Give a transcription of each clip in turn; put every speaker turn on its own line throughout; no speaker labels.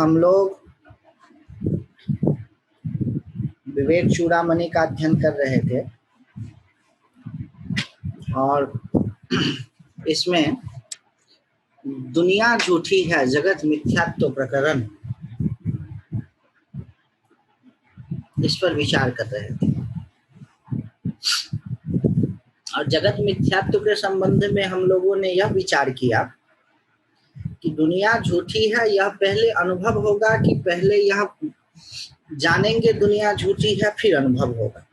हम लोग विवेक चूड़ामणि का अध्ययन कर रहे थे और इसमें दुनिया झूठी है जगत मिथ्यात्व प्रकरण इस पर विचार कर रहे थे। और जगत मिथ्यात्व के संबंध में हम लोगों ने यह विचार किया कि दुनिया झूठी है, यह पहले अनुभव होगा कि पहले यह जानेंगे दुनिया झूठी है फिर अनुभव होगा।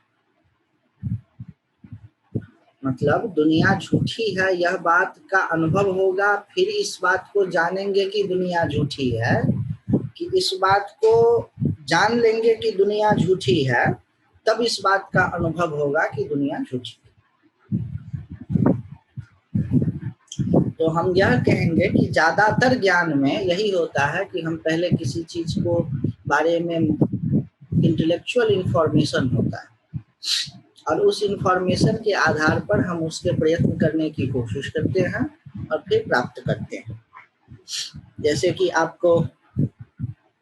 मतलब दुनिया झूठी है यह बात का अनुभव होगा, फिर इस बात को जानेंगे कि दुनिया झूठी है, कि इस बात को जान लेंगे कि दुनिया झूठी है, तब इस बात का अनुभव होगा कि दुनिया झूठी है। तो हम यह कहेंगे कि ज्यादातर ज्ञान में यही होता है कि हम पहले किसी चीज को बारे में इंटेलेक्चुअल इंफॉर्मेशन होता है और उस इंफॉर्मेशन के आधार पर हम उसके प्रयत्न करने की कोशिश करते हैं और फिर प्राप्त करते हैं। जैसे कि आपको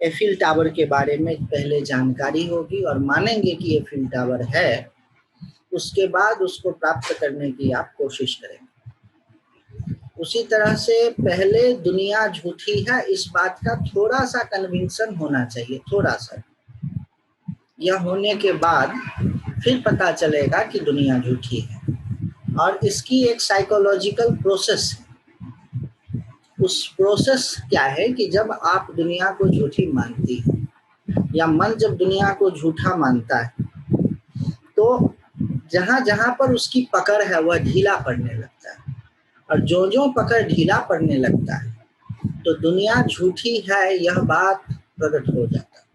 एफिल टावर के बारे में पहले जानकारी होगी और मानेंगे कि एफिल टावर है, उसके बाद उसको प्राप्त करने की आप कोशिश करेंगे। उसी तरह से पहले दुनिया झूठी है इस बात का थोड़ा सा कन्विंशन होना चाहिए, थोड़ा सा। यह होने के बाद फिर पता चलेगा कि दुनिया झूठी है और इसकी एक साइकोलॉजिकल प्रोसेस है। उस प्रोसेस क्या है कि जब आप दुनिया को झूठी मानती है या मन जब दुनिया को झूठा मानता है तो जहाँ जहाँ पर उसकी पकड़ है वह ढीला पड़ने लगता है और जो पकड़ ढीला पड़ने लगता है तो दुनिया झूठी है यह बात प्रकट हो जाता है।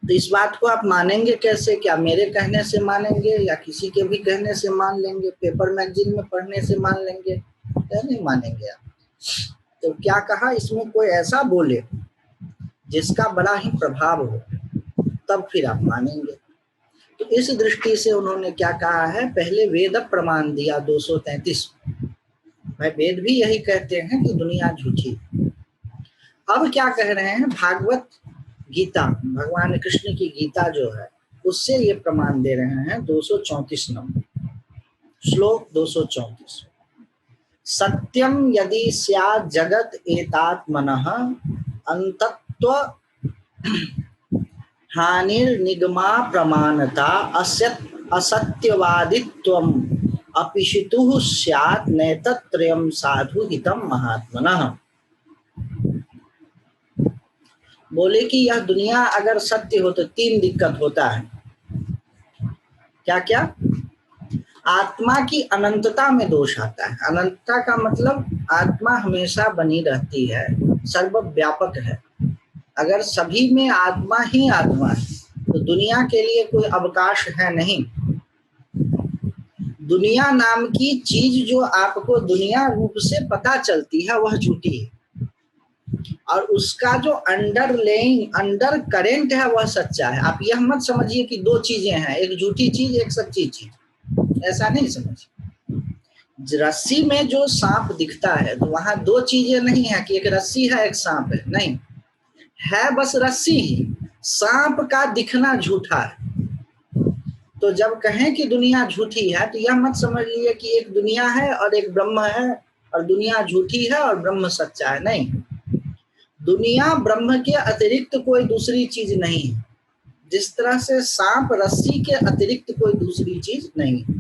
तो इस बात को आप मानेंगे कैसे? क्या मेरे कहने से मानेंगे या किसी के भी कहने से मान लेंगे, पेपर मैगजीन में पढ़ने से मान लेंगे? या नहीं मानेंगे आप। तो क्या कहा, इसमें कोई ऐसा बोले जिसका बड़ा ही प्रभाव हो तब फिर आप मानेंगे। तो इस दृष्टि से उन्होंने क्या कहा है, पहले वेद प्रमाण दिया 233। भाई वेद भी यही कहते हैं कि दुनिया झूठी। अब क्या कह रहे हैं, भागवत गीता, भगवान कृष्ण की गीता जो है उससे ये प्रमाण दे रहे हैं। 234 नंबर श्लोक 234, सत्यम यदि स्यात् जगत एतात्मनः अंतत्व हानिर्निगमा प्रमाणता असत्यवादित्वम् अपिशितुः स्यात् नैतत्त्रयम् साधु हितम् महात्मनः। बोले कि यह दुनिया अगर सत्य हो तो तीन दिक्कत होता है। क्या क्या? आत्मा की अनंतता में दोष आता है। अनंतता का मतलब आत्मा हमेशा बनी रहती है, सर्वव्यापक है। अगर सभी में आत्मा ही आत्मा है तो दुनिया के लिए कोई अवकाश है नहीं। दुनिया नाम की चीज जो आपको दुनिया रूप से पता चलती है वह झूठी है और उसका जो अंडर करेंट है वह सच्चा है। आप यह मत समझिए कि दो चीजें हैं, एक झूठी चीज एक सच्ची चीज, ऐसा नहीं समझिए। रस्सी में जो सांप दिखता है तो वहां दो चीजें नहीं है कि एक रस्सी है एक सांप है, नहीं है, बस रस्सी ही। सांप का दिखना झूठा है। तो जब कहें कि दुनिया झूठी है तो यह मत समझ लिए कि एक दुनिया है और एक ब्रह्म है और दुनिया झूठी है और ब्रह्म सच्चा है, नहीं। दुनिया ब्रह्म के अतिरिक्त कोई दूसरी चीज नहीं है, जिस तरह से सांप रस्सी के अतिरिक्त कोई दूसरी चीज नहीं है।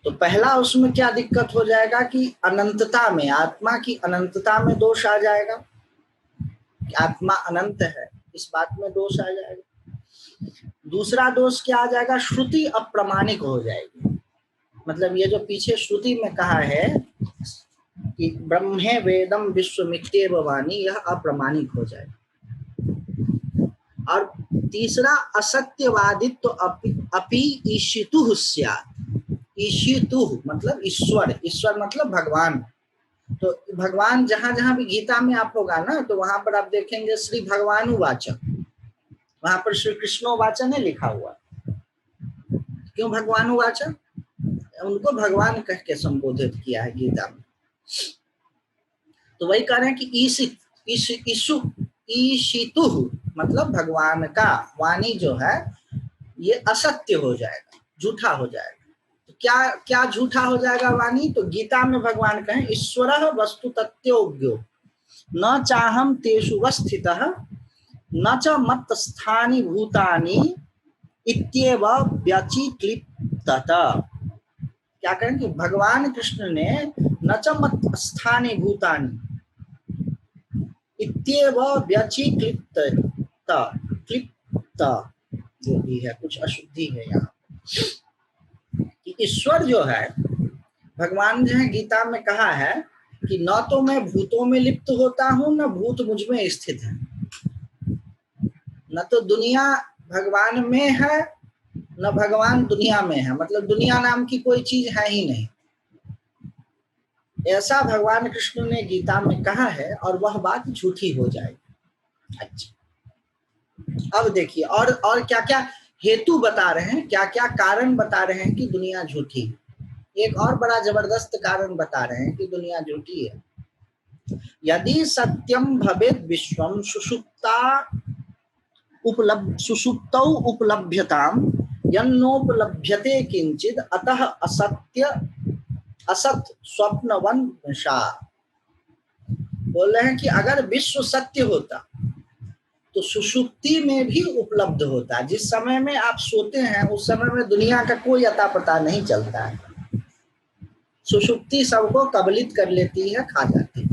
तो पहला उसमें क्या दिक्कत हो जाएगा कि अनंतता में, आत्मा की अनंतता में दोष आ जाएगा कि आत्मा अनंत है, इस बात में दोष आ जाएगा। दूसरा दोष क्या आ जाएगा, श्रुति अप्रमाणिक हो जाएगी। मतलब ये जो पीछे श्रुति में कहा है कि ब्रह्मे वेदम विश्वमित्येव वाणी, यह अप्रमाणिक हो जाएगा। और तीसरा असत्यवादित्व अपि ईशितुः स्यात्। ईशितुः मतलब ईश्वर, ईश्वर मतलब भगवान। तो भगवान जहां जहां भी गीता में आप होगा ना, तो वहां पर आप देखेंगे श्री भगवानुवाच, वहां पर श्री कृष्णोवाच नहीं लिखा हुआ। क्यों भगवानुवाच? उनको भगवान कह के संबोधित किया है गीता में। तो वही कह रहे हैं कि ईशितु मतलब भगवान का वाणी जो है ये असत्य हो जाएगा, झूठा हो जाएगा। तो क्या क्या झूठा हो जाएगा वाणी? तो गीता में भगवान कहें ईश्वरः वस्तु तत्योग्यो न चाहम तेषु वस्थितः न च मत्स्थानि भूतानि इत्येव व्यचिक्लिप्तत। क्या करें कि भगवान कृष्ण ने न च मत्स्थानि भूतानि इत्येव व्यचिक्लिप्त क्लिप्त, जो भी है कुछ अशुद्धि है यहाँ कि ईश्वर जो है, भगवान जो है गीता में कहा है कि न तो मैं भूतों में लिप्त होता हूं न भूत मुझ में स्थित है, न तो दुनिया भगवान में है न भगवान दुनिया में है, मतलब दुनिया नाम की कोई चीज है ही नहीं, ऐसा भगवान कृष्ण ने गीता में कहा है और वह बात झूठी हो जाएगी। अच्छा, अब देखिए और क्या क्या हेतु बता रहे हैं, क्या क्या कारण बता रहे हैं कि दुनिया झूठी है। एक और बड़ा जबरदस्त कारण बता रहे हैं कि दुनिया झूठी है। यदि सत्यम भवेद विश्वम सुषुप्तौ उपलभ्यताम यन्नोपलभ्यते किंचिद अतः असत स्वप्नवन वंशा। बोल रहे हैं कि अगर विश्व सत्य होता तो सुषुप्ति में भी उपलब्ध होता। जिस समय में आप सोते हैं उस समय में दुनिया का कोई अता पता नहीं चलता है, सुषुप्ति सबको कबलित कर लेती है, खा जाती है।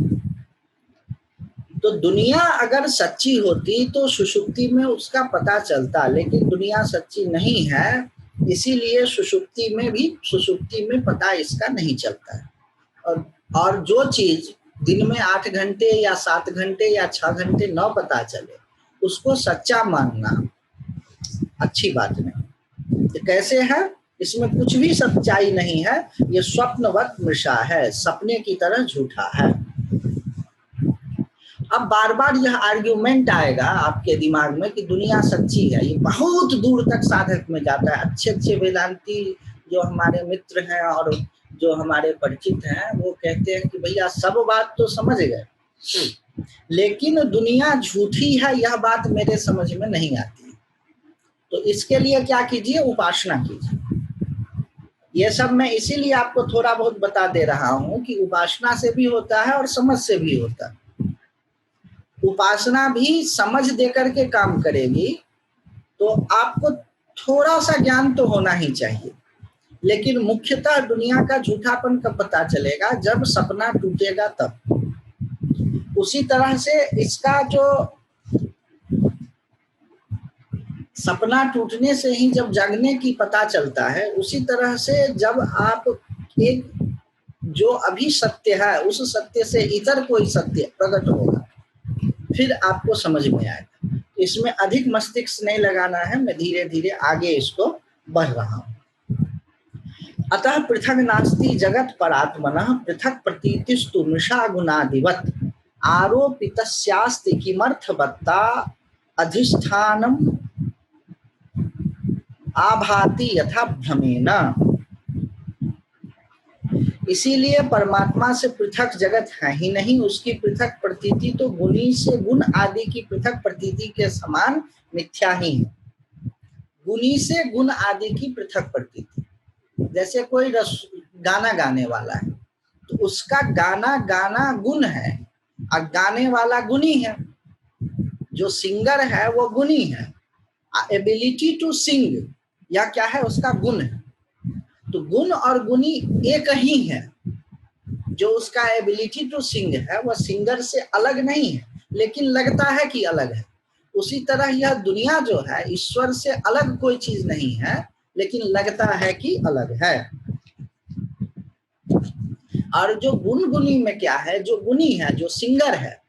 तो दुनिया अगर सच्ची होती तो सुषुप्ति में उसका पता चलता, लेकिन दुनिया सच्ची नहीं है, इसीलिए सुषुप्ति में पता इसका नहीं चलता है। और जो चीज दिन में 8 घंटे या 7 घंटे या 6 घंटे न पता चले उसको सच्चा मानना अच्छी बात नहीं। तो कैसे है? इसमें कुछ भी सच्चाई नहीं है, ये स्वप्नवत मृषा है, सपने की तरह झूठा है। अब बार बार यह आर्ग्यूमेंट आएगा आपके दिमाग में कि दुनिया सच्ची है, ये बहुत दूर तक साधक में जाता है। अच्छे अच्छे वेदांती जो हमारे मित्र हैं और जो हमारे परिचित हैं वो कहते हैं कि भैया सब बात तो समझ गए, लेकिन दुनिया झूठी है यह बात मेरे समझ में नहीं आती। तो इसके लिए क्या कीजिए? उपासना कीजिए। ये सब मैं इसीलिए आपको थोड़ा बहुत बता दे रहा हूं कि उपासना से भी होता है और समझ से भी होता है। उपासना भी समझ देकर के काम करेगी, तो आपको थोड़ा सा ज्ञान तो होना ही चाहिए, लेकिन मुख्यतः दुनिया का झूठापन कब पता चलेगा? जब सपना टूटेगा तब। उसी तरह से इसका जो सपना टूटने से ही जब जागने की पता चलता है, उसी तरह से जब आप एक जो अभी सत्य है उस सत्य से इतर कोई सत्य प्रकट होगा, फिर आपको समझ में आएगा। इसमें अधिक मस्तिष्क नहीं लगाना है, मैं धीरे धीरे आगे इसको बढ़ रहा हूं। अतः पृथक नास्ति जगत परात्मनः पृथक प्रतीतिस्तु मृषा गुणादिवत आरोपितस्यास्ति किमर्थवत्ता अधिष्ठानम आभाति यथा भ्रमेण। इसीलिए परमात्मा से पृथक जगत है ही नहीं, उसकी पृथक प्रतीति तो गुणी से गुण आदि की पृथक प्रतीति के समान मिथ्या ही है। गुणी से गुण आदि की पृथक प्रतीति, जैसे कोई गाना गाने वाला है तो उसका गाना गाना गुण है और गाने वाला गुणी है। जो सिंगर है वो गुणी है, एबिलिटी टू सिंग या क्या है उसका गुण है। तो गुण और गुणी एक ही है। जो उसका एबिलिटी टू सिंग है वह सिंगर से अलग नहीं है, लेकिन लगता है कि अलग है। उसी तरह यह दुनिया जो है ईश्वर से अलग कोई चीज नहीं है, लेकिन लगता है कि अलग है। और जो गुण गुणी में क्या है? जो गुणी है, जो सिंगर है,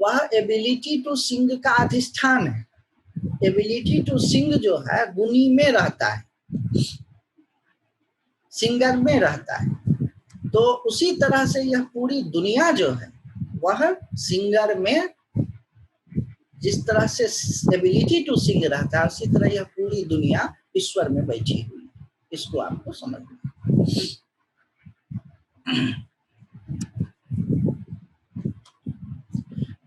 वह एबिलिटी टू सिंग का अधिष्ठान है। एबिलिटी टू सिंग जो है गुणी में रहता है, सिंगर में रहता है। तो उसी तरह से यह पूरी दुनिया जो है वह सिंगर में जिस तरह से एबिलिटी टू सिंग रहता है, उसी तरह यह पूरी दुनिया ईश्वर में बैठी हुई है। इसको आपको समझना।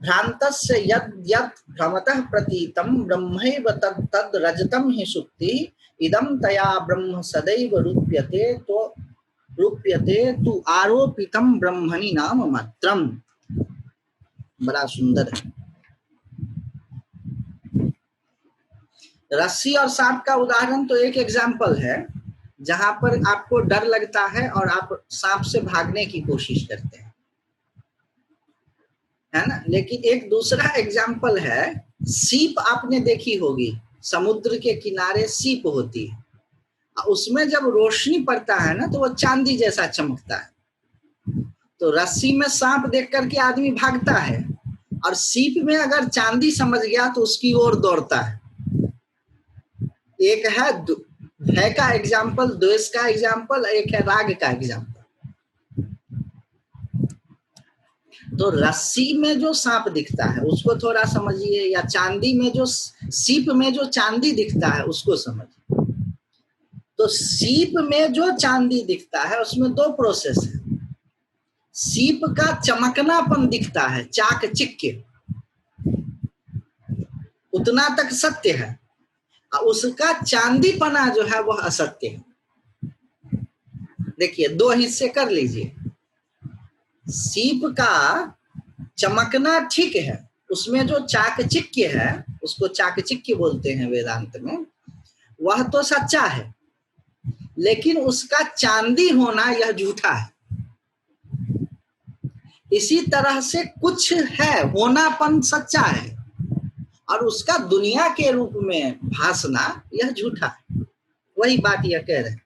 भ्रांतस्य यद् यत् भ्रमतः प्रतीतं ब्रह्मैव तद् तद् रजतं हि सुक्ति इदं तया ब्रह्म सदैव रूप्यते तु आरोपितं ब्रह्मणि नाम मात्रम। बड़ा सुंदर है। रस्सी और सांप का उदाहरण तो एक एग्जाम्पल है, जहां पर आपको डर लगता है और आप सांप से भागने की कोशिश करते हैं, है ना। लेकिन एक दूसरा एग्जाम्पल है, सीप आपने देखी होगी, समुद्र के किनारे सीप होती है, उसमें जब रोशनी पड़ता है ना तो वो चांदी जैसा चमकता है। तो रस्सी में सांप देख करके आदमी भागता है, और सीप में अगर चांदी समझ गया तो उसकी ओर दौड़ता है। एक है भय का एग्जाम्पल, द्वेष का एग्जाम्पल, एक है राग का एग्जाम्पल। तो रस्सी में जो सांप दिखता है उसको थोड़ा समझिए, या चांदी में जो सीप में जो चांदी दिखता है उसको समझिए। तो सीप में जो चांदी दिखता है उसमें दो प्रोसेस है। सीप का चमकनापन दिखता है, चाकचिक्य, उतना तक सत्य है, और उसका चांदीपना जो है वह असत्य है। देखिए, दो हिस्से कर लीजिए। सीप का चमकना ठीक है, उसमें जो चाकचिक्य है उसको चाकचिक्य बोलते हैं वेदांत में, वह तो सच्चा है, लेकिन उसका चांदी होना यह झूठा है। इसी तरह से कुछ है, होनापन सच्चा है, और उसका दुनिया के रूप में भासना यह झूठा है। वही बात यह कह रहे हैं।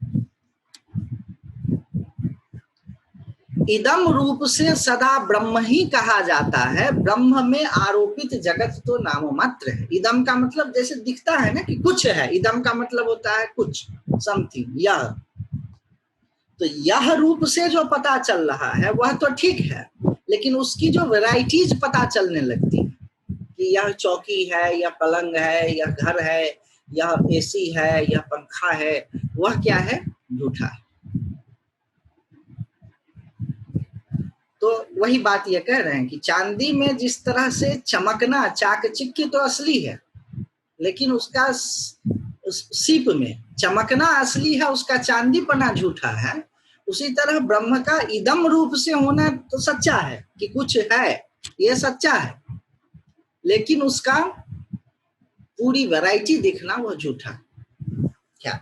इदम रूप से सदा ब्रह्म ही कहा जाता है, ब्रह्म में आरोपित जगत तो नाम मात्र है। इदम का मतलब जैसे दिखता है ना कि कुछ है, इदम का मतलब होता है कुछ, समथिंग, यह। तो यह रूप से जो पता चल रहा है वह तो ठीक है, लेकिन उसकी जो वैरायटीज पता चलने लगती है कि यह चौकी है, यह पलंग है, यह घर है, यह एसी है, यह पंखा है, वह क्या है? झूठा है। तो वही बात ये कह रहे हैं कि चांदी में जिस तरह से चमकना, चाकचिक्य तो असली है, लेकिन उसका सीप में चमकना असली है, उसका चांदीपना झूठा है। उसी तरह ब्रह्म का इदम रूप से होना तो सच्चा है कि कुछ है, यह सच्चा है, लेकिन उसका पूरी वैरायटी दिखना वह झूठा। क्या?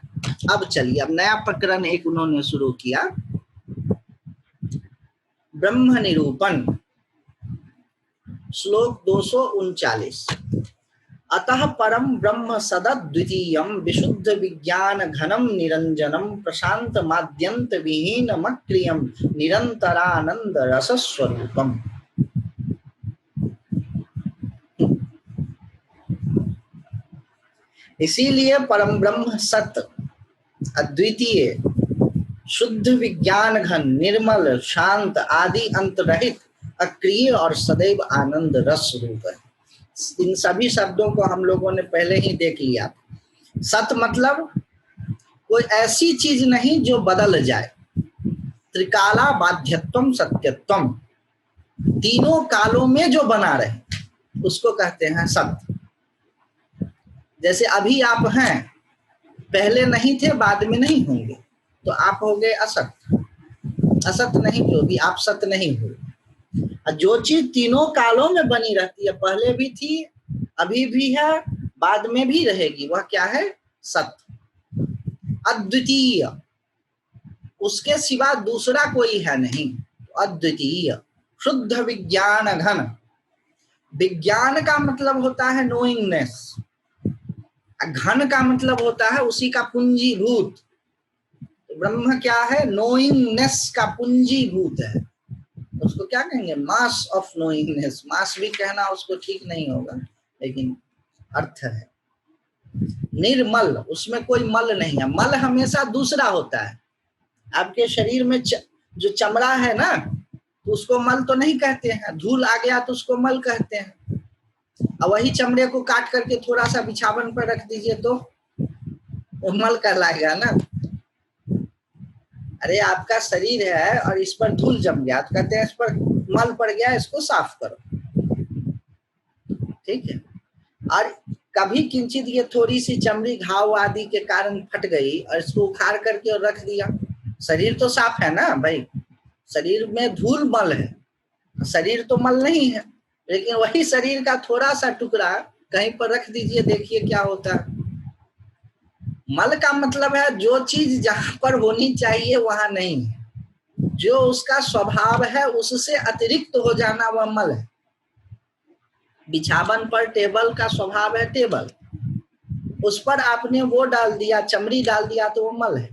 अब चलिए, अब नया प्रकरण एक उन्होंने शुरू किया, ब्रह्म निरूपण, श्लोक 239। अतः परम ब्रह्म सदद्वितीयं विशुद्ध विज्ञान घनम निरंजनम प्रशांत माद्यंत विहीन मक्रियम निरंतरानंद रस स्वरूपम। इसीलिए परम ब्रह्म सत, अद्वितीय, शुद्ध विज्ञान घन, निर्मल, शांत, आदि अंत रहित, अक्रिय और सदैव आनंद रस रूप है। इन सभी शब्दों को हम लोगों ने पहले ही देख लिया। सत मतलब कोई ऐसी चीज नहीं जो बदल जाए। त्रिकाला बाध्यत्वम सत्यत्वम, तीनों कालों में जो बना रहे उसको कहते हैं सत्य। जैसे अभी आप हैं, पहले नहीं थे, बाद में नहीं होंगे, तो आप हो गए असत। असत नहीं होगी, आप सत्य नहीं हो। जो चीज तीनों कालों में बनी रहती है, पहले भी थी, अभी भी है, बाद में भी रहेगी, वह क्या है? सत्य, अद्वितीय, उसके सिवा दूसरा कोई है नहीं, अद्वितीय, शुद्ध विज्ञान घन। विज्ञान का मतलब होता है नोइंगनेस, घन का मतलब होता है उसी का पूंजीभूत। तो ब्रह्म क्या है? नोइंगनेस का पूंजीभूत है। उसको क्या कहेंगे? Mass of नोइंगनेस। मास भी कहना उसको ठीक नहीं होगा, लेकिन अर्थ है। निर्मल, उसमें कोई मल नहीं है। मल हमेशा दूसरा होता है। आपके शरीर में जो चमड़ा है ना, तो उसको मल तो नहीं कहते हैं, धूल आ गया तो उसको मल कहते हैं। और वही चमड़े को काट करके थोड़ा सा बिछावन पर रख दीजिए तो वो मल कहलाएगा ना। अरे आपका शरीर है और इस पर धूल जम गया तो कहते हैं इस पर मल पड़ गया, इसको साफ करो, ठीक है। और कभी किंचित ये थोड़ी सी चमड़ी घाव आदि के कारण फट गई और इसको उखाड़ करके और रख दिया, शरीर तो साफ है ना भाई, शरीर में धूल मल है, शरीर तो मल नहीं है, लेकिन वही शरीर का थोड़ा सा टुकड़ा कहीं पर रख दीजिए, देखिए क्या होता है। मल का मतलब है जो चीज जहां पर होनी चाहिए वहां नहीं है, जो उसका स्वभाव है उससे अतिरिक्त हो जाना वह मल है। बिछावन पर टेबल का स्वभाव है टेबल, उस पर आपने वो डाल दिया, चमड़ी डाल दिया तो वो मल है।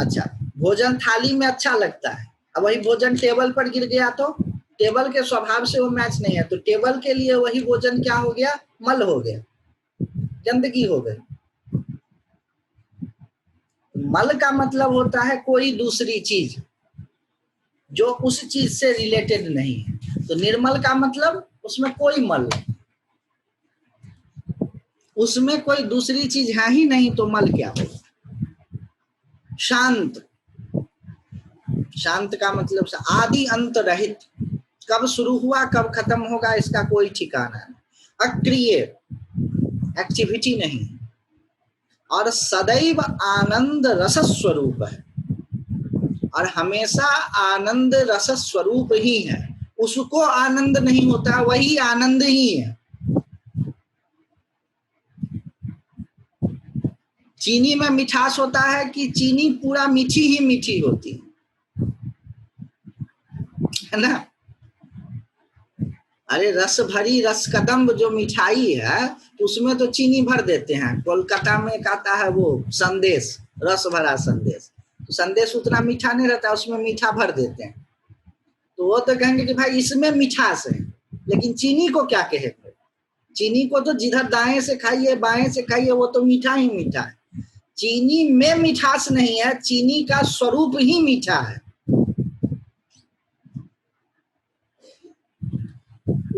अच्छा, भोजन थाली में अच्छा लगता है, अब वही भोजन टेबल पर गिर गया तो टेबल के स्वभाव से वो मैच नहीं है, तो टेबल के लिए वही भोजन क्या हो गया, मल हो गया, गंदगी हो गई। मल का मतलब होता है कोई दूसरी चीज जो उस चीज से रिलेटेड नहीं है, तो निर्मल का मतलब उसमें कोई मल नहीं, उसमें कोई दूसरी चीज है ही नहीं, तो मल क्या होगा। शांत, शांत का मतलब आदि अंत रहित, कब शुरू हुआ कब खत्म होगा इसका कोई ठिकाना नहीं, अक्रिय, एक्टिविटी नहीं, और सदैव आनंद रस स्वरूप है, और हमेशा आनंद रस स्वरूप ही है, उसको आनंद नहीं होता, वही आनंद ही है। चीनी में मिठास होता है कि चीनी पूरा मीठी ही मीठी होती है ना। अरे रस भरी रस कदम्ब जो मिठाई है तो उसमें तो चीनी भर देते हैं, कोलकाता में एक आता है वो संदेश, रस भरा संदेश, तो संदेश उतना मीठा नहीं रहता, उसमें मीठा भर देते हैं, तो वो तो कहेंगे कि भाई इसमें मिठास है, लेकिन चीनी को क्या कहेंगे, चीनी को तो जिधर दाएं से खाइए बाएं से खाइए वो तो मीठा ही मीठा है, चीनी में मिठास नहीं है, चीनी का स्वरूप ही मीठा है।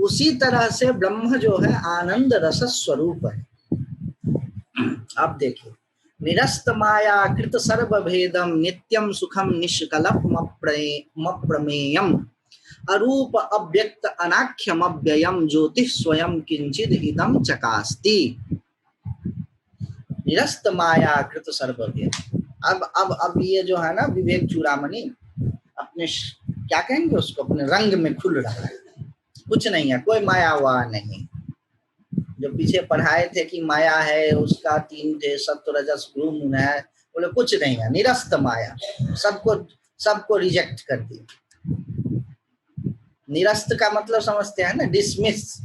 उसी तरह से ब्रह्म जो है आनंद रस स्वरूप है। अब देखिए, निरस्त माया कृत सर्व भेदम नित्यम सुखम निष्कलम प्रमेयम अरूप अव्यक्त अनाख्यम अव्ययम ज्योति स्वयं किंचिद इदम चकास्ति। निरस्त माया कृत सर्व भेद। अब ये जो है ना विवेक चूड़ामणि अपने क्या कहेंगे उसको, अपने रंग में खुल रहा है, कुछ नहीं है, कोई माया हुआ नहीं। जो पीछे पढ़ाए थे कि माया है उसका तीन थे, सत्व रजस गुण है, बोले कुछ नहीं है, निरस्त माया, सबको रिजेक्ट कर दिया। निरस्त का मतलब समझते हैं ना, डिसमिस।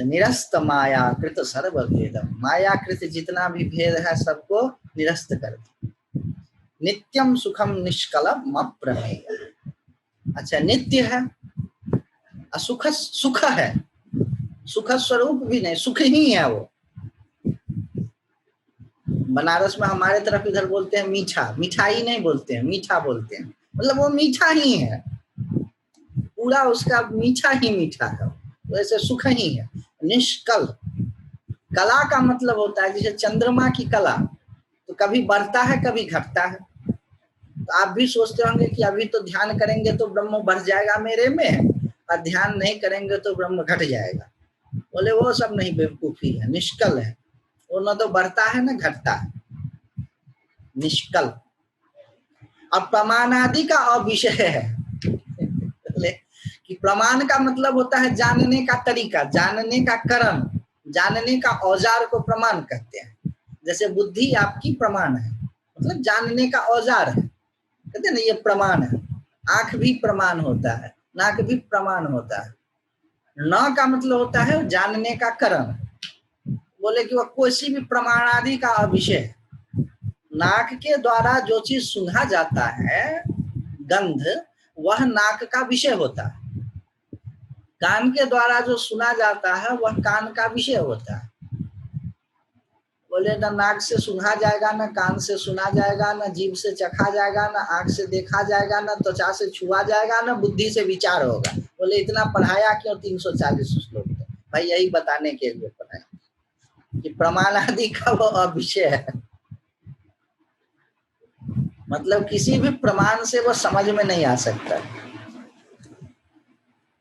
निरस्त माया कृत सर्व भेदम, माया कृत जितना भी भेद है सबको निरस्त कर दिया। नित्यम सुखम निष्कलम अप्रमेय। अच्छा, नित्य है, असुख सुख है, सुख स्वरूप भी नहीं, सुख ही है वो। बनारस में हमारे तरफ इधर बोलते हैं मीठा, मिठाई नहीं बोलते हैं, मीठा बोलते हैं, मतलब वो मीठा ही है, पूरा उसका मीठा ही मीठा है, वैसे सुख ही है। निष्कल, कला का मतलब होता है जैसे चंद्रमा की कला, तो कभी बढ़ता है कभी घटता है, तो आप भी सोचते होंगे कि अभी तो ध्यान करेंगे तो ब्रह्म बढ़ जाएगा मेरे में, और ध्यान नहीं करेंगे तो ब्रह्म घट जाएगा। बोले वो सब नहीं, बेवकूफी है, निष्कल है वो, न तो बढ़ता है न घटता है, निष्कल। और प्रमाणादि का अविषय है कि प्रमाण का मतलब होता है जानने का तरीका, जानने का कर्म, जानने का औजार को प्रमाण कहते हैं। जैसे बुद्धि आपकी प्रमाण है, मतलब जानने का औजार है, कहते हैं ना ये प्रमाण है। आंख भी प्रमाण होता है, नाक भी प्रमाण होता है। न का मतलब होता है जानने का कर्म, बोले कि वह कोई भी प्रमाणादि का अविषय। नाक के द्वारा जो चीज सूंघा जाता है गंध, वह नाक का विषय होता है। कान के द्वारा जो सुना जाता है वह कान का विषय होता है। बोले ना नाक से सूंघा जाएगा, ना कान से सुना जाएगा, ना जीभ से चखा जाएगा, ना आंख से देखा जाएगा, ना त्वचा से छुआ जाएगा, ना बुद्धि से विचार होगा। बोले इतना पढ़ाया क्यों 340 श्लोक में? भाई यही बताने के लिए पढ़ाया कि प्रमाण आदि का वो विषय है, मतलब किसी भी प्रमाण से वो समझ में नहीं आ सकता।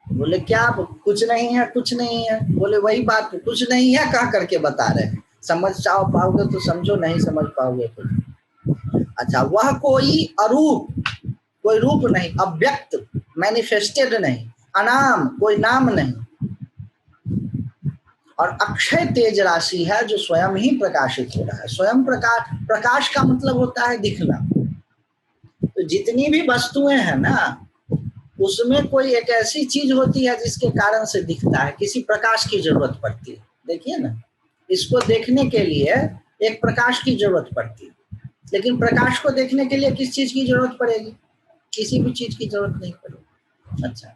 बोले क्या कुछ नहीं है, कुछ नहीं है? बोले वही बात, कुछ नहीं है कह करके बता रहे हैं। समझ चाहो पाओगे तो समझो, नहीं समझ पाओगे तो। अच्छा, वह कोई अरूप, कोई रूप नहीं, अव्यक्त, मैनिफेस्टेड नहीं, अनाम, कोई नाम नहीं, और अक्षय तेज राशि है जो स्वयं ही प्रकाशित हो रहा है। स्वयं प्रकाश, प्रकाश का मतलब होता है दिखना। तो जितनी भी वस्तुएं हैं ना, उसमें कोई एक ऐसी चीज होती है जिसके कारण से दिखता है, किसी प्रकाश की जरूरत पड़ती है। देखिए ना, इसको देखने के लिए एक प्रकाश की जरूरत पड़ती है, लेकिन प्रकाश को देखने के लिए किस चीज की जरूरत पड़ेगी? किसी भी चीज की जरूरत नहीं पड़ेगी। अच्छा,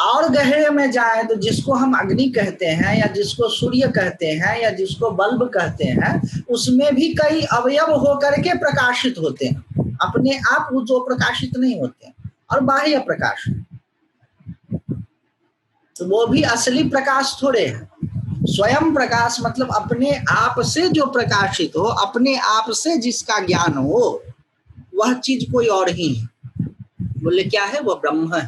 और गहरे में जाए तो जिसको हम अग्नि कहते हैं, या जिसको सूर्य कहते हैं, या जिसको बल्ब कहते हैं, उसमें भी कई अवयव होकर के प्रकाशित होते हैं, अपने आप वो जो प्रकाशित नहीं होते हैं। और बाह्य प्रकाश, तो वो भी असली प्रकाश थोड़े है। स्वयं प्रकाश मतलब अपने आप से जो प्रकाशित हो, अपने आप से जिसका ज्ञान हो, वह चीज कोई और ही है। बोले क्या है? वो ब्रह्म है,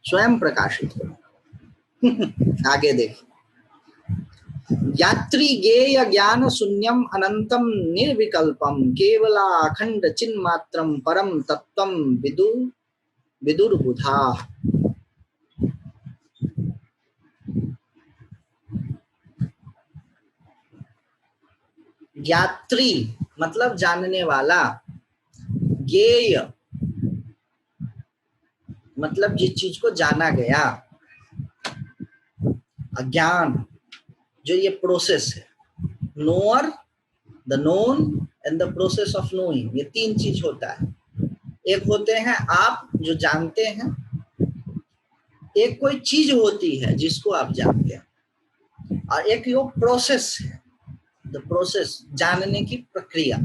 स्वयं प्रकाशित हो। आगे देखिए, यात्री गेय ज्ञान शून्यम अनंतम निर्विकल्पम केवला अखंड चिन्मात्रम परम तत्वम विदुर्बुधा। यात्री मतलब जानने वाला, ज्ञेय मतलब जिस चीज को जाना गया, अज्ञान जो ये प्रोसेस है, knower, the known and the process of knowing, ये तीन चीज होता है। एक होते हैं आप जो जानते हैं, एक कोई चीज होती है जिसको आप जानते हैं, और एक वो प्रोसेस है, द प्रोसेस, जानने की प्रक्रिया।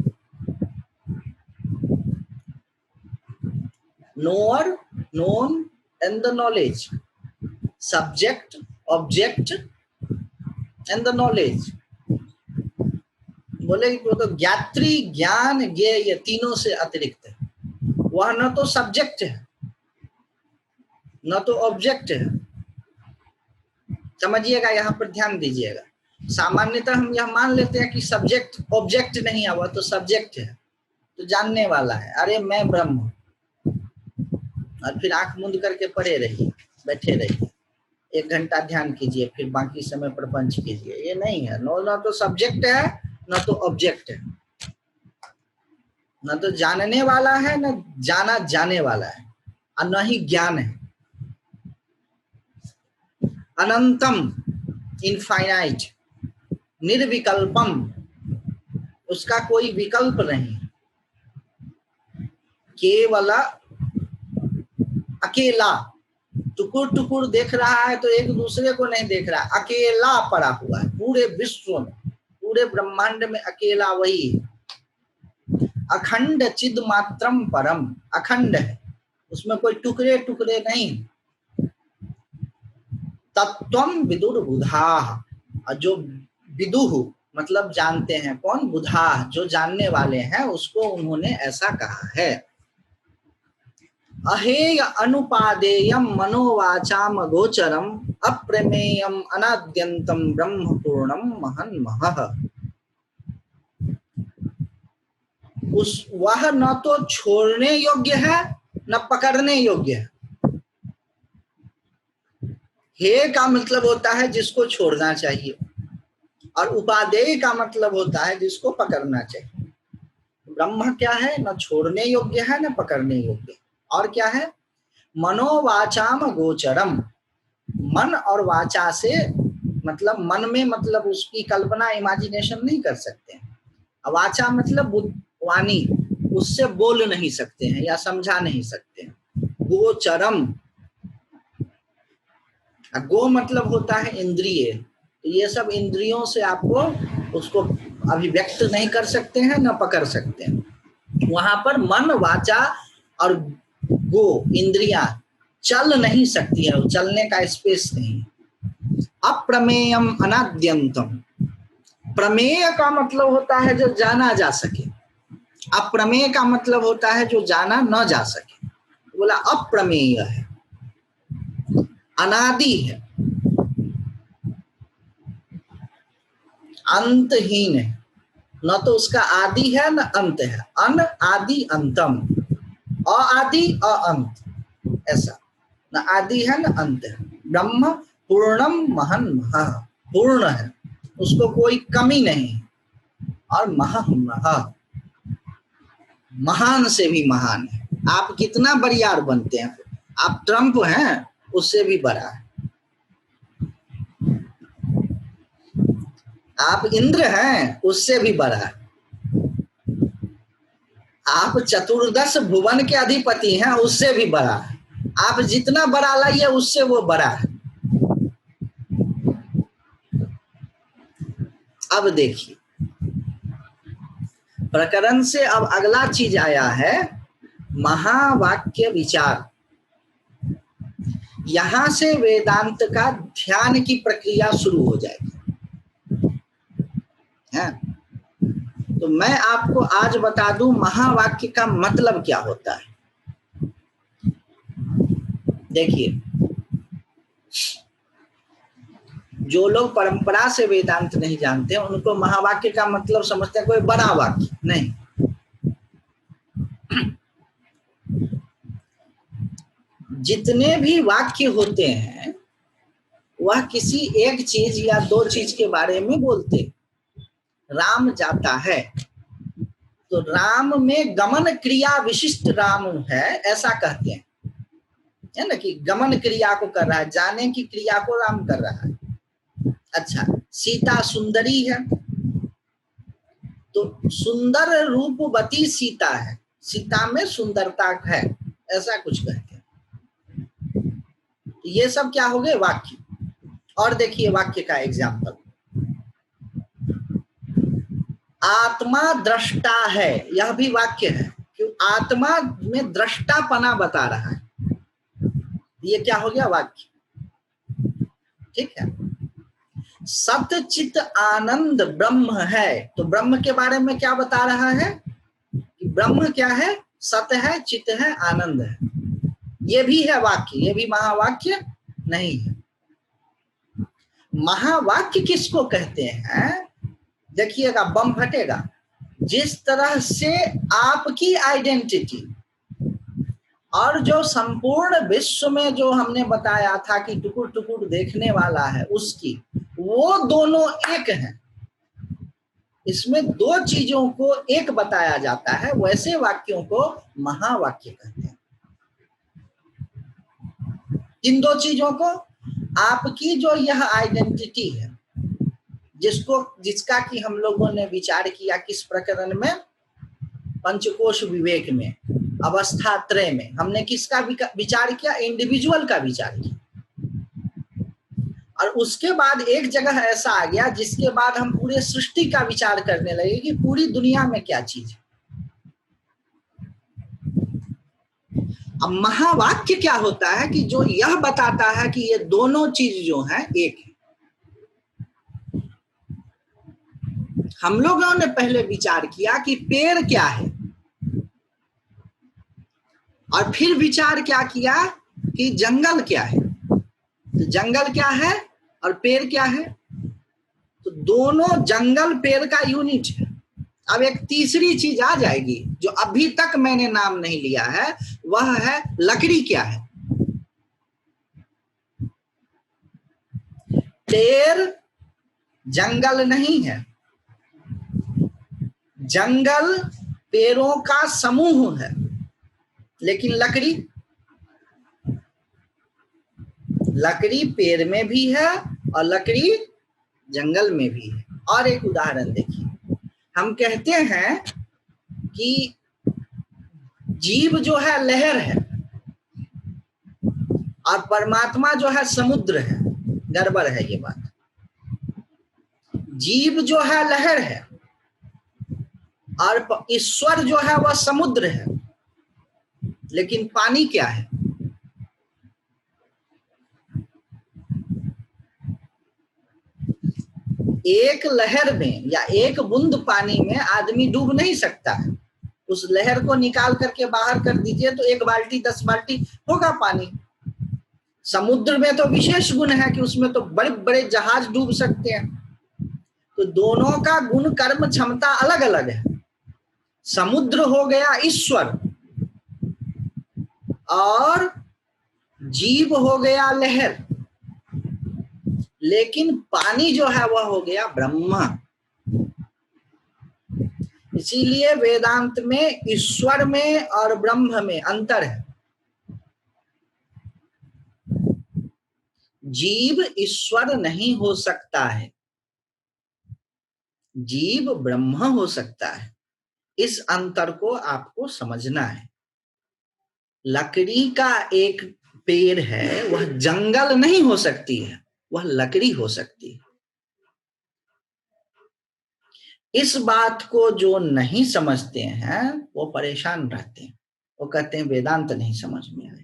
Knower, known and the knowledge, subject, object and the knowledge. बोले वो तो ज्ञात्री, ज्ञान, ज्ञेय, ये तीनों से अतिरिक्त है। वह न तो सब्जेक्ट है, न तो ऑब्जेक्ट है। समझिएगा, यहाँ पर ध्यान दीजिएगा। सामान्यतः हम यह मान लेते हैं कि सब्जेक्ट ऑब्जेक्ट नहीं है, वह तो सब्जेक्ट है, तो जानने वाला है। अरे मैं ब्रह्म हूँ, और फिर आंख मूंद करके पड़े रहिए, बैठे रहिए, 1 घंटा ध्यान कीजिए, फिर बाकी समय प्रपंच कीजिए। ये नहीं है। न तो सब्जेक्ट है, न तो ऑब्जेक्ट है, न तो जानने वाला है, न जाना जाने वाला है, और न ही ज्ञान है। अनंतम, इनफाइनाइट, निर्विकल्पम, उसका कोई विकल्प नहीं, केवल अकेला, टुकुर टुकुर देख रहा है तो एक दूसरे को नहीं देख रहा, अकेला पड़ा हुआ है पूरे विश्व में, पूरे ब्रह्मांड में अकेला वही है। अखंड चिद मात्रम परम, अखंड है, उसमें कोई टुकड़े टुकड़े नहीं। तत्वम विदुर्बुधा, जो विदुह मतलब जानते हैं, कौन? बुधा, जो जानने वाले हैं, उसको उन्होंने ऐसा कहा है। अहेय अनुपादेयम मनोवाचाम गोचरम अप्रमेयम अनाद्यंतम ब्रह्म पूर्णम महन्महः। उस वह न तो छोड़ने योग्य है, न पकड़ने योग्य है। हे का मतलब होता है जिसको छोड़ना चाहिए, और उपादेय का मतलब होता है जिसको पकड़ना चाहिए। ब्रह्म क्या है? न छोड़ने योग्य है, न पकड़ने योग्य। और क्या है? मनोवाचाम गोचरम, मन और वाचा से मतलब मन में, मतलब उसकी कल्पना, इमेजिनेशन नहीं कर सकते। वाचा मतलब वाणी, उससे बोल नहीं सकते हैं या समझा नहीं सकते हैं। गोचरम, गो मतलब होता है इंद्रिय, तो ये सब इंद्रियों से आपको उसको अभिव्यक्त नहीं कर सकते हैं, न पकड़ सकते हैं। वहां पर मन, वाचा और गो इंद्रियां चल नहीं सकती है, चलने का स्पेस नहीं। अप्रमेयम अनाद्यंतम, प्रमेय का मतलब होता है जो जाना जा सके, अप्रमेय का मतलब होता है जो जाना न जा सके। बोला अप्रमेय है, अनादि है, अंतहीन है, न तो उसका आदि है न अंत है। अन आदि अंतम, आदि अंत, ऐसा न आदि है न अंत है। ब्रह्म पूर्णम महन महा, पूर्ण है, उसको कोई कमी नहीं, और महा महान से भी महान है। आप कितना बरियार बनते हैं, आप ट्रम्प हैं, उससे भी बड़ा है। आप इंद्र हैं, उससे भी बड़ा है। आप चतुर्दश भुवन के अधिपति हैं, उससे भी बड़ा है। आप जितना बड़ा लाइए उससे वो बड़ा है। अब देखिए प्रकरण से अब अगला चीज आया है, महावाक्य विचार। यहां से वेदांत का ध्यान की प्रक्रिया शुरू हो जाएगी है? तो मैं आपको आज बता दूं महावाक्य का मतलब क्या होता है। देखिए, जो लोग परंपरा से वेदांत नहीं जानते उनको महावाक्य का मतलब समझते हैं कोई बड़ा वाक्य नहीं। जितने भी वाक्य होते हैं वह किसी एक चीज या दो चीज के बारे में बोलते। राम जाता है तो राम में गमन क्रिया विशिष्ट राम है, ऐसा कहते हैं, है ना, कि गमन क्रिया को कर रहा है, जाने की क्रिया को राम कर रहा है। अच्छा, सीता सुंदरी है तो सुंदर रूपवती सीता है, सीता में सुंदरता है, ऐसा कुछ कहते हैं। ये सब क्या हो गए वाक्य। और देखिए वाक्य का एग्जाम्पल, आत्मा दृष्टा है, यह भी वाक्य है, क्यों? आत्मा में दृष्टापना बता रहा है, ये क्या हो गया वाक्य। ठीक है। सत्य चित आनंद ब्रह्म है, तो ब्रह्म के बारे में क्या बता रहा है कि ब्रह्म क्या है, सत्य है, चित है, आनंद है। ये भी है वाक्य, ये भी महावाक्य नहीं है। महावाक्य किसको कहते हैं? देखिएगा बम फटेगा। जिस तरह से आपकी आइडेंटिटी और जो संपूर्ण विश्व में जो हमने बताया था कि टुकुर टुकुर देखने वाला है उसकी, वो दोनों एक हैं। इसमें दो चीजों को एक बताया जाता है, वैसे वाक्यों को महावाक्य कहते हैं। इन दो चीजों को, आपकी जो यह आइडेंटिटी है जिसका कि हम लोगों ने विचार किया किस प्रकरण में, पंचकोश विवेक में, अवस्था त्रय में हमने किसका विचार किया, इंडिविजुअल का विचार किया। और उसके बाद एक जगह ऐसा आ गया जिसके बाद हम पूरे सृष्टि का विचार करने लगे कि पूरी दुनिया में क्या चीज है। अब महावाक्य क्या होता है कि जो यह बताता है कि ये दोनों चीज जो है एक है। हम लोगों ने पहले विचार किया कि पेड़ क्या है, और फिर विचार क्या किया कि जंगल क्या है। तो जंगल क्या है और पेड़ क्या है, तो दोनों जंगल पेड़ का यूनिट है। अब एक तीसरी चीज आ जाएगी जो अभी तक मैंने नाम नहीं लिया है, वह है लकड़ी क्या है। पेड़ जंगल नहीं है, जंगल पेड़ों का समूह है, लेकिन लकड़ी पेड़ में भी है और लकड़ी जंगल में भी है। और एक उदाहरण देखिए, हम कहते हैं कि जीव जो है लहर है और परमात्मा जो है समुद्र है। गड़बड़ है ये बात। जीव जो है लहर है और ईश्वर जो है वह समुद्र है। लेकिन पानी क्या है? एक लहर में या एक बूंद पानी में आदमी डूब नहीं सकता है। उस लहर को निकाल करके बाहर कर दीजिए तो 1 बाल्टी 10 बाल्टी होगा पानी। समुद्र में तो विशेष गुण है कि उसमें तो बड़े बड़े जहाज डूब सकते हैं। तो दोनों का गुण कर्म क्षमता अलग अलग है। समुद्र हो गया ईश्वर और जीव हो गया लहर, लेकिन पानी जो है वह हो गया ब्रह्मा। इसीलिए वेदांत में ईश्वर में और ब्रह्म में अंतर है। जीव ईश्वर नहीं हो सकता है, जीव ब्रह्म हो सकता है। इस अंतर को आपको समझना है। लकड़ी का एक पेड़ है, वह जंगल नहीं हो सकती है, वह लकड़ी हो सकती है। इस बात को जो नहीं समझते हैं वो परेशान रहते हैं। वो कहते हैं वेदांत नहीं समझ में आए।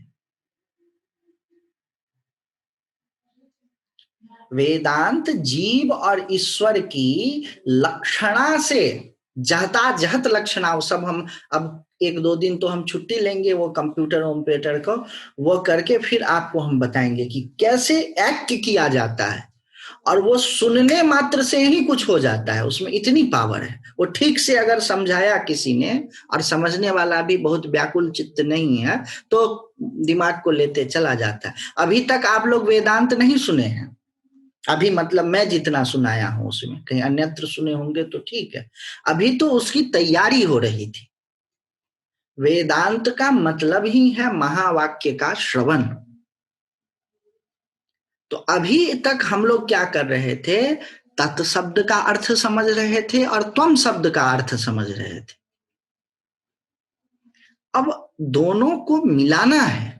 वेदांत जीव और ईश्वर की लक्षणा से जहत लक्षणा, वो सब हम अब 1-2 दिन तो हम छुट्टी लेंगे वो कंप्यूटर ऑपरेटर को, वो करके फिर आपको हम बताएंगे कि कैसे एक्ट किया जाता है। और वो सुनने मात्र से ही कुछ हो जाता है, उसमें इतनी पावर है। वो ठीक से अगर समझाया किसी ने, और समझने वाला भी बहुत व्याकुल चित्त नहीं है, तो दिमाग को लेते चला जाता है। अभी तक आप लोग वेदांत नहीं सुने हैं, अभी मतलब मैं जितना सुनाया हूं उसमें, कहीं अन्यत्र सुने होंगे तो ठीक है। अभी तो उसकी तैयारी हो रही थी। वेदांत का मतलब ही है महावाक्य का श्रवण। तो अभी तक हम लोग क्या कर रहे थे? तत् शब्द का अर्थ समझ रहे थे और त्वम शब्द का अर्थ समझ रहे थे। अब दोनों को मिलाना है,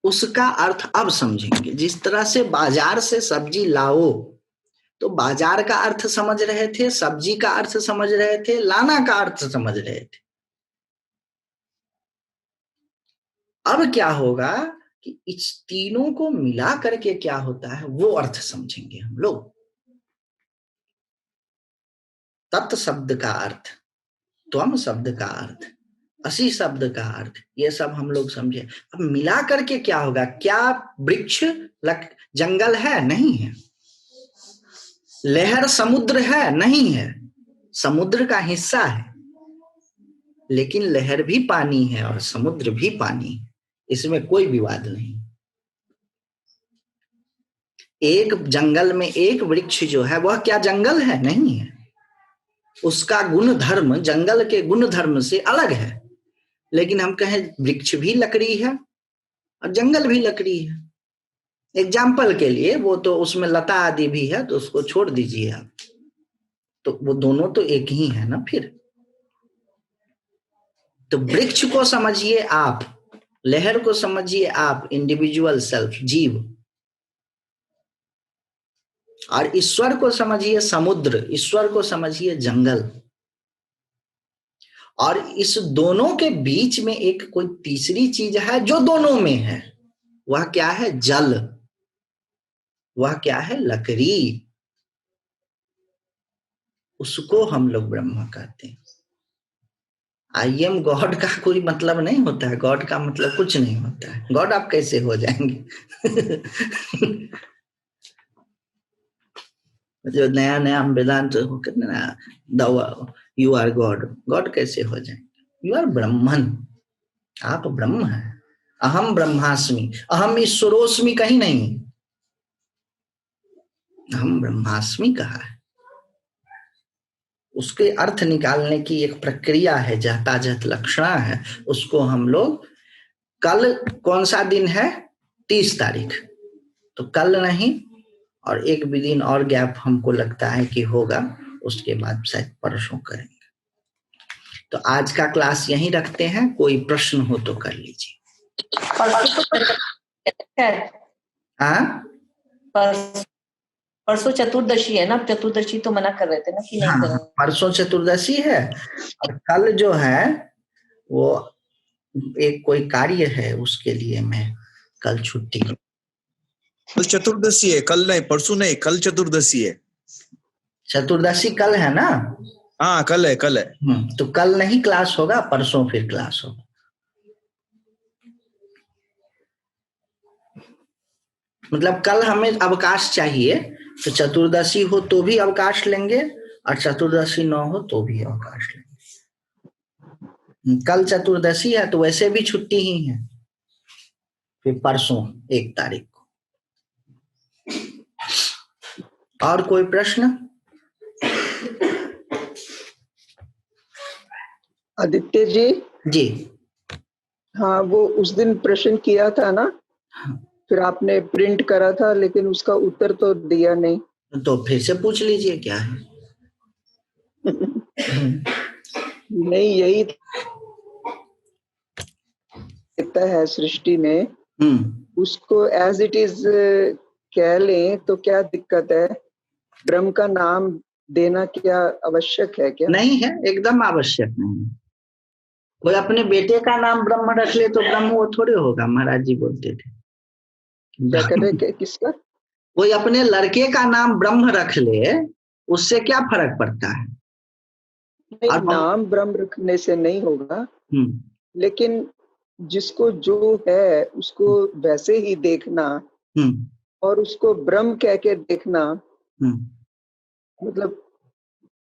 उसका अर्थ अब समझेंगे। जिस तरह से बाजार से सब्जी लाओ, तो बाजार का अर्थ समझ रहे थे, सब्जी का अर्थ समझ रहे थे, लाना का अर्थ समझ रहे थे। अब क्या होगा कि इस तीनों को मिला करके क्या होता है वो अर्थ समझेंगे हम लोग। तत् शब्द का अर्थ, त्वम शब्द का अर्थ, असी शब्द का अर्थ, ये सब हम लोग समझे। अब मिला करके क्या होगा? क्या वृक्ष जंगल है? नहीं है। लहर समुद्र है? नहीं है। समुद्र का हिस्सा है, लेकिन लहर भी पानी है और समुद्र भी पानी है, इसमें कोई विवाद नहीं। एक जंगल में एक वृक्ष जो है वह क्या जंगल है? नहीं है। उसका गुण धर्म जंगल के गुण धर्म से अलग है। लेकिन हम कहें वृक्ष भी लकड़ी है और जंगल भी लकड़ी है। एग्जाम्पल के लिए, वो तो उसमें लता आदि भी है तो उसको छोड़ दीजिए आप, तो वो दोनों तो एक ही है ना फिर। तो वृक्ष को समझिए आप, लहर को समझिए आप, इंडिविजुअल सेल्फ जीव, और ईश्वर को समझिए समुद्र, ईश्वर को समझिए जंगल। और इस दोनों के बीच में एक कोई तीसरी चीज है जो दोनों में है। वह क्या है? जल। वह क्या है? लकड़ी। उसको हम लोग ब्रह्म कहते हैं। आई एम गॉड का कोई मतलब नहीं होता है, गॉड का मतलब कुछ नहीं होता है। गॉड आप कैसे हो जाएंगे? जो नया नया हम वेदांत कहते ना, दवा यू आर गॉड, गॉड कैसे हो जाएंगे? यू आर ब्रह्मन, आप ब्रह्म हैं। अहम ब्रह्मास्मि, अहम ईश्वरोस्मि कहीं नहीं, अहम ब्रह्मास्मि कहा है। उसके अर्थ निकालने की एक प्रक्रिया है, जहत लक्षणा है। उसको हम लोग कल, कौन सा दिन है? 30 तारीख, तो कल नहीं और एक भी दिन और गैप हमको लगता है कि होगा, उसके बाद शायद परसों करेंगे। तो आज का क्लास यहीं रखते हैं। कोई प्रश्न हो तो कर लीजिए। हाँ,
परसों चतुर्दशी है ना, चतुर्दशी तो मना कर रहे थे ना कि नहीं
हाँ,
करें।
परसों चतुर्दशी है और कल जो है वो एक कोई कार्य है, उसके लिए मैं कल छुट्टी।
कल चतुर्दशी है, कल नहीं, परसों नहीं, कल चतुर्दशी है।
चतुर्दशी कल है ना?
हाँ कल है, कल है।
तो कल नहीं क्लास होगा, परसों फिर क्लास होगा। मतलब कल हमें अवकाश चाहिए, तो चतुर्दशी हो तो भी अवकाश लेंगे और चतुर्दशी न हो तो भी अवकाश लेंगे। कल चतुर्दशी है तो वैसे भी छुट्टी ही है, फिर परसों 1 तारीख को। और कोई प्रश्न?
आदित्य जी।
जी
हाँ, वो उस दिन प्रश्न किया था ना, फिर आपने प्रिंट करा था लेकिन उसका उत्तर तो दिया नहीं।
तो फिर से पूछ लीजिए क्या है।
नहीं, यही कहता है सृष्टि में, उसको एज इट इज कह लें तो क्या दिक्कत है? ब्रह्म का नाम देना क्या आवश्यक है क्या?
नहीं है, एकदम आवश्यक नहीं। कोई अपने बेटे का नाम ब्रह्म रख ले तो ब्रह्म वो थोड़े होगा, महाराज जी बोलते थे।
क्या करे, किसका?
कोई अपने लड़के का नाम ब्रह्म रख ले, उससे क्या फर्क पड़ता है?
नहीं, नाम ब्रह्म रखने से नहीं होगा, लेकिन जिसको जो है उसको वैसे ही देखना और उसको ब्रह्म कह के देखना, मतलब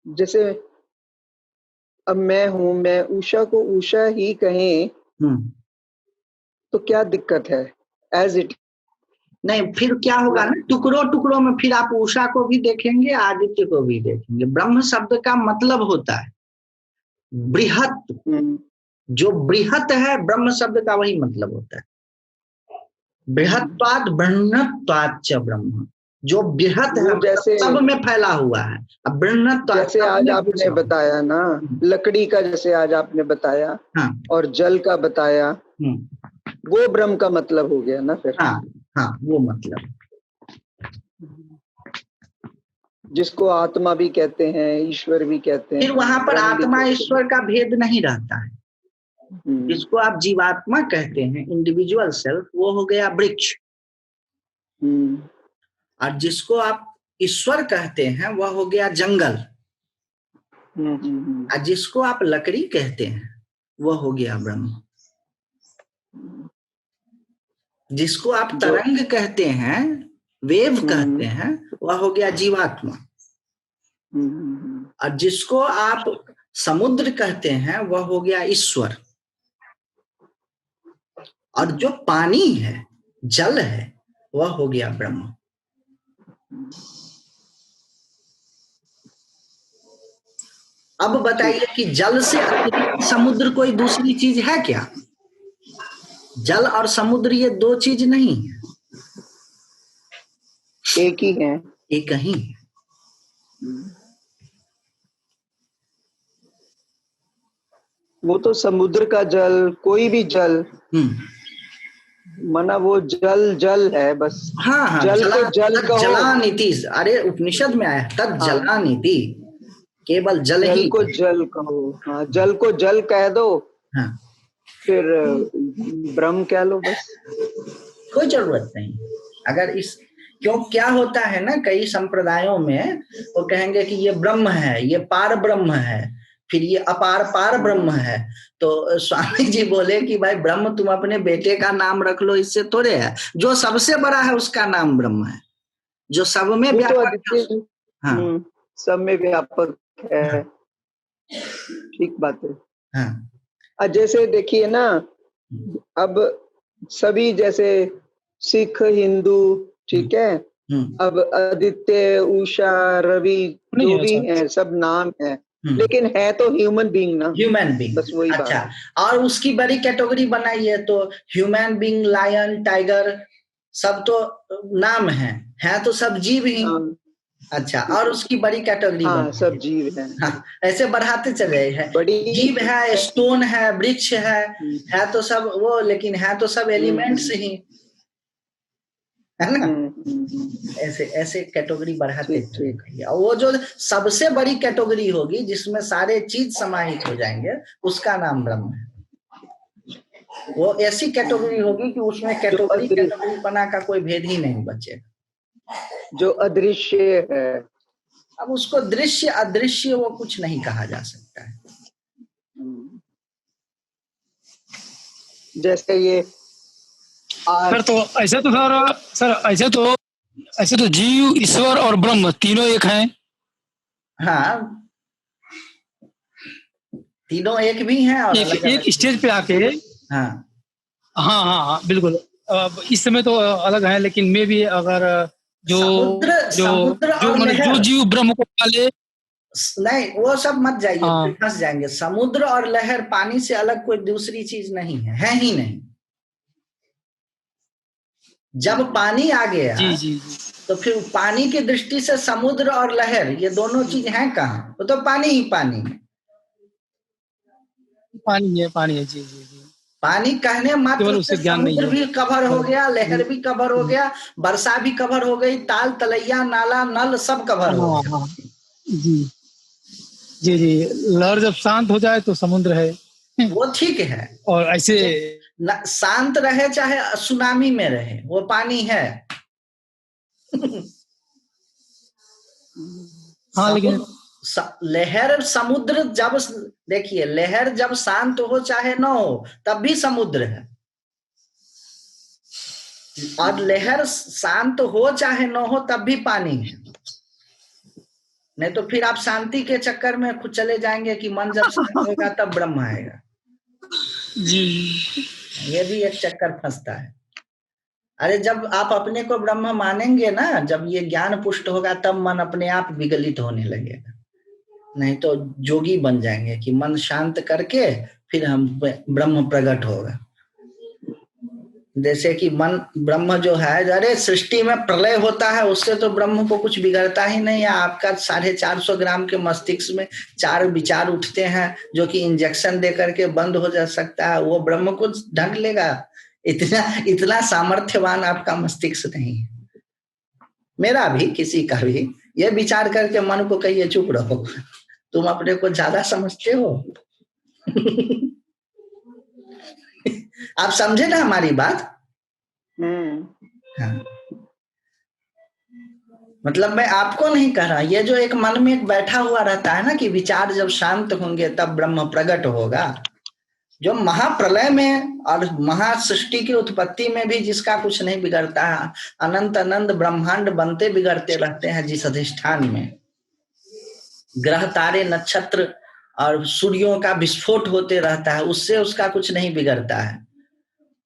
जैसे अब मैं हूं, मैं उषा को उषा ही कहें तो क्या दिक्कत है? एज इट
नहीं, फिर क्या होगा ना, टुकड़ों टुकड़ों में फिर आप उषा को भी देखेंगे, आदित्य को भी देखेंगे। ब्रह्म शब्द का मतलब होता है बृहत। जो बृहत है, ब्रह्म शब्द का वही मतलब होता है। बृहत्वाद ब्रह्मत्वाद च ब्रह्म। जो बृहत है
जैसे
सब में फैला हुआ है। अब ब्रह्मत्वाद
जैसे आज आपने बताया ना, लकड़ी का जैसे आज आपने बताया, और जल का बताया, वो ब्रह्म का मतलब हो गया ना फिर।
हाँ, वो मतलब
जिसको आत्मा भी कहते हैं, ईश्वर भी कहते हैं।
फिर वहां पर आत्मा ईश्वर का भेद नहीं रहता है। जिसको आप जीवात्मा कहते हैं, इंडिविजुअल सेल्फ, वो हो गया वृक्ष। और जिसको आप ईश्वर कहते हैं वह हो गया जंगल। और जिसको आप लकड़ी कहते हैं वह हो गया ब्रह्म। जिसको आप तरंग कहते हैं, वेव कहते हैं, वह हो गया जीवात्मा। और जिसको आप समुद्र कहते हैं वह हो गया ईश्वर। और जो पानी है, जल है, वह हो गया ब्रह्म। अब बताइए कि जल से अतिरिक्त समुद्र कोई दूसरी चीज है क्या? जल और समुद्र ये दो चीज नहीं है,
एक ही है।
एक ही है।
वो तो समुद्र का जल, कोई भी जल, माना वो जल जल है बस।
हाँ,
जल को जल कहो।
जलानिति, अरे उपनिषद में आया तत् जलानिति, केवल जल ही
को जल कहो। हाँ, जल को जल कह दो।
हाँ,
फिर ब्रह्म कह लो बस।
कोई जरूरत नहीं। अगर इस क्या होता है ना, कई संप्रदायों में वो कहेंगे कि ये ब्रह्म है, ये पार ब्रह्म है, फिर ये अपार पार ब्रह्म है। तो स्वामी जी बोले कि भाई ब्रह्म तुम अपने बेटे का नाम रख लो, इससे थोड़े है। जो सबसे बड़ा है उसका नाम ब्रह्म है, जो सब में व्यापक है। हाँ,
सब में व्यापक है। ठीक बात है।
हाँ,
जैसे देखिए ना, अब सभी जैसे सिख, हिंदू, ठीक है, अब आदित्य, उषा, रवि, जो भी है सब नाम है, लेकिन है तो ह्यूमन बीइंग ना।
ह्यूमन बीइंग,
बस वही
अच्छा।
बात।
और उसकी बड़ी कैटेगरी बनाई है, तो ह्यूमन बीइंग, लायन, टाइगर, सब तो नाम है तो सब जीव ही। अच्छा, और उसकी बड़ी कैटेगरी
हाँ, सब जीव है।
हाँ, ऐसे बढ़ाते चले हैं। जीव है, स्टोन है, वृक्ष है तो सब वो, लेकिन है तो सब एलिमेंट्स ही है ना। ऐसे ऐसे कैटेगरी बढ़ाते चलिए। और वो जो सबसे बड़ी कैटेगरी होगी जिसमें सारे चीज समाहित हो जाएंगे, उसका नाम ब्रह्म है। वो ऐसी कैटेगरी होगी कि उसमें कैटेगरी पना का कोई भेद ही नहीं बचेगा,
जो अदृश्य है।
अब उसको दृश्य अदृश्य वो कुछ नहीं कहा जा सकता है।
जैसे ये
सर तो ऐसे तो सर ऐसे तो जीव, ईश्वर और ब्रह्म तीनों एक हैं।
हाँ, तीनों एक भी हैं और
एक स्टेज पे आके।
हाँ
हाँ हाँ हाँ बिल्कुल। इस समय तो अलग है, लेकिन मैं भी अगर जो जीव ब्रह्म को पाले,
नहीं वो सब मत जाइए, फंस जाएंगे। समुद्र और लहर पानी से अलग कोई दूसरी चीज नहीं है ही नहीं। जब पानी आ गया
जी।
तो फिर पानी की दृष्टि से समुद्र और लहर ये दोनों चीज हैं कहाँ? वो तो पानी ही पानी है।
पानी है जी।
पानी कहने मात्र से समुद्र भी कवर हो गया, लहर भी कवर हो गया, वर्षा भी कवर हो गई, ताल तलैया नाला नल सब कवर हो गया।
जी। लहर जब शांत हो जाए तो समुद्र है,
वो ठीक है।
और ऐसे
शांत रहे चाहे सुनामी में रहे, वो पानी है।
हाँ, लेकिन
लहर समुद्र जब देखिए, लहर जब शांत हो चाहे न हो तब भी समुद्र है, और लहर शांत हो चाहे न हो तब भी पानी है। नहीं तो फिर आप शांति के चक्कर में खुद चले जाएंगे कि मन जब शांत होगा तब ब्रह्म आएगा
जी।
ये भी एक चक्कर फंसता है। अरे जब आप अपने को ब्रह्म मानेंगे ना, जब ये ज्ञान पुष्ट होगा तब मन अपने आप विगलित होने लगेगा। नहीं तो जोगी बन जाएंगे कि मन शांत करके फिर हम ब्रह्म प्रकट होगा। जैसे कि मन ब्रह्म जो है, अरे सृष्टि में प्रलय होता है उससे तो ब्रह्म को कुछ बिगड़ता ही नहीं है। आपका 450 ग्राम के मस्तिष्क में 4 विचार उठते हैं जो कि इंजेक्शन दे करके बंद हो जा सकता है, वो ब्रह्म को ढक लेगा? इतना सामर्थ्यवान आपका मस्तिष्क नहीं है। मेरा भी, किसी का भी। ये विचार करके मन को कहिए चुप रहो, तुम अपने को ज्यादा समझते हो। आप समझे ना हमारी बात? हाँ। मतलब मैं आपको नहीं कह रहा, ये जो एक मन में एक बैठा हुआ रहता है ना कि विचार जब शांत होंगे तब ब्रह्म प्रकट होगा, जो महाप्रलय में और महासृष्टि की उत्पत्ति में भी जिसका कुछ नहीं बिगड़ता है, अनंत अनंत ब्रह्मांड बनते बिगड़ते रहते हैं जिस अधिष्ठान में, ग्रह तारे नक्षत्र और सूर्यों का विस्फोट होते रहता है, उससे उसका कुछ नहीं बिगड़ता है।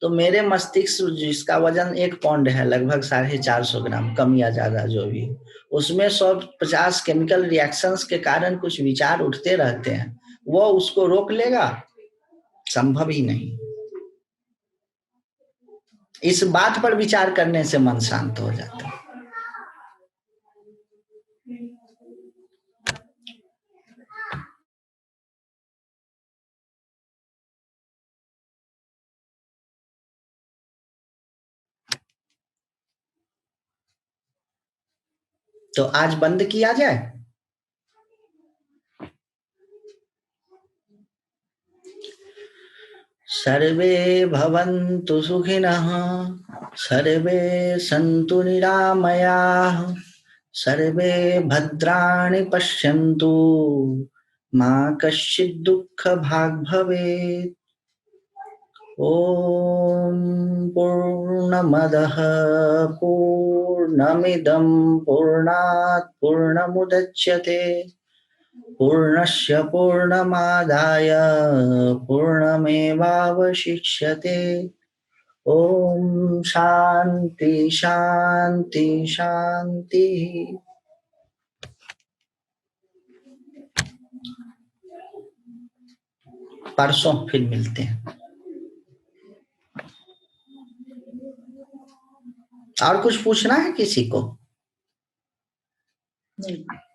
तो मेरे मस्तिष्क जिसका वजन 1 पाउंड है, लगभग 450 ग्राम, कम या ज्यादा जो भी, उसमें 150 केमिकल रिएक्शंस के कारण कुछ विचार उठते रहते हैं, वो उसको रोक लेगा? संभव ही नहीं। इस बात पर विचार करने से मन शांत हो जाता है। तो आज बंद किया जाए? सर्वे भवन्तु सुखिनः, सर्वे सन्तु निरामयाः, सर्वे भद्राणि पश्यन्तु, मा कश्चित् दुःखभाग् भवेत्। ॐ पूर्णमदः पूर्णमिदं पूर्णात् पूर्णमुदच्यते, पूर्णस्य पूर्णमादाय पूर्णमेवावशिष्यते। ओम शांति शांति शांति। परसों फिर मिलते हैं। और कुछ पूछना है किसी को?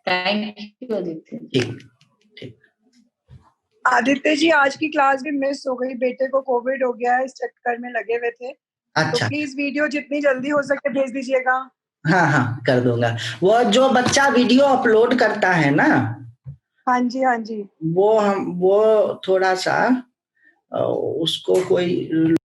Thank you Aditya.
ठीक।
आदित्य जी, आज की क्लास भी मिस हो गई, बेटे को कोविड हो गया है, इस चक्कर में लगे हुए थे,
अच्छा,
तो प्लीज वीडियो जितनी जल्दी हो सके भेज दीजिएगा।
हाँ हाँ कर दूंगा। वो जो बच्चा वीडियो अपलोड करता है ना,
हाँ जी हाँ जी,
वो थोड़ा सा उसको कोई